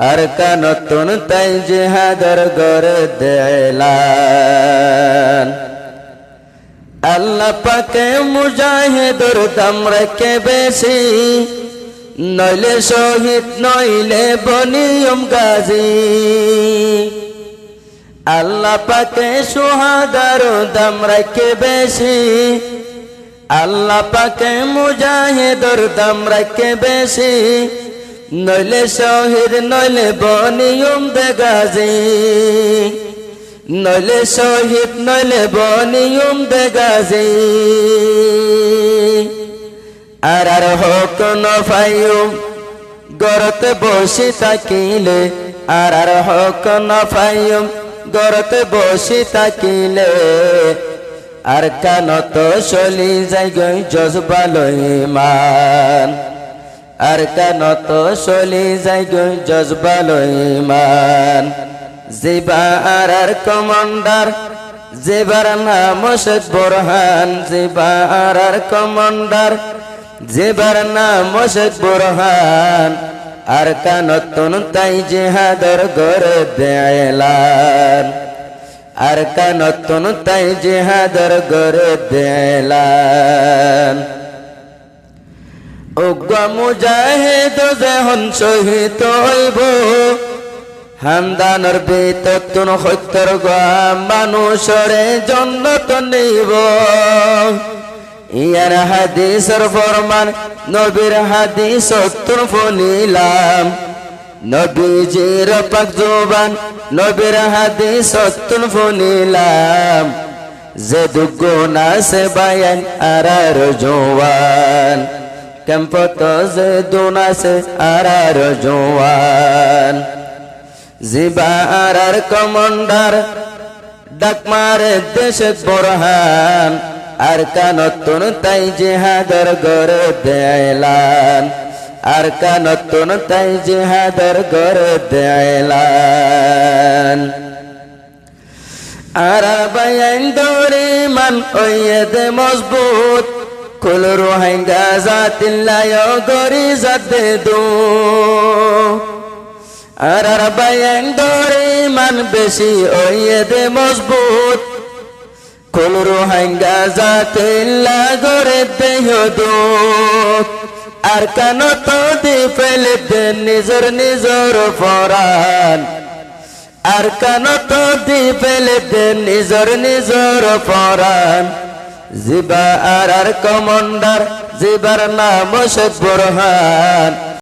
আর কানতুন তাই জিহাদের গড়ে দেলান আল্লাহ পাকে মুজাহিদুর দাম রাখে বেশি নইলে শহীদ নইলে বনিয়ম গাজী আল্লাহ পাকে সুহাদার দাম রাখে বেশি আল্লাহ পাকে মুজাহিদুর দাম রাখে বেশি নইলে শহীদ নইলে বনিয়ম দে গাজী নইলে শহীদ নইলে বনিয়ম দে গাজী আর হোক নফায়ুম গরতে বসি থাকিলে আর হোক নফায়ুম গরতে বসি থাকিলে আর কানত চলি যাই গই জজবালো ইমান আর কানত চলি যাই গই জজবালো ইমান জিবার কমান্ডার জিবার নাম Sheikh Borhan zipper commander zipper নাম শেখ বোরহান আর কানতুন তাই জিহাদর গড়ে দেলান আর কানতুন তাই জিহাদর গড়ে দেলান উগ্র মুজাহিদ যেহন শহীদ হইব হামদানর বেতন সত্যর গোয়া মানুষরে জন্নত নিব ইয়ার হাদিসর ফরমান নবীর হাদিস সত্তর ফলিলাম নবীজির পাক জবান নবীর হাদিস সত্তর ফলিলাম যে দুগুণ আছে বায়ান আর জওয়ান কেম্পত যে দুন আছে আর জওয়ান জিবার কমান্ডার ডাকমারে দেশে বোরহান আর কানতুন তাই জিহাদর গড়ে দেলান আর কানতুন তাই জিহাদর গড়ে দেলান আর বায়ান দরি মান ওয়েদে মজবুত কুল রোহিঙ্গা জাতিল্লাহ গরি জাদে দু আর বায়ান দরি মান বেশি ওয়েদে মজবুত কুল রোহিঙ্গা জাতিল্লাহ গড়ে দেহদু আর কানত দি ফেলে দে নিজর নিজর ফরান আর কানত দি ফেলে দে নিজর নিজর ফরান জিবার কমান্ডার জিবার নাম শেখ বোরহান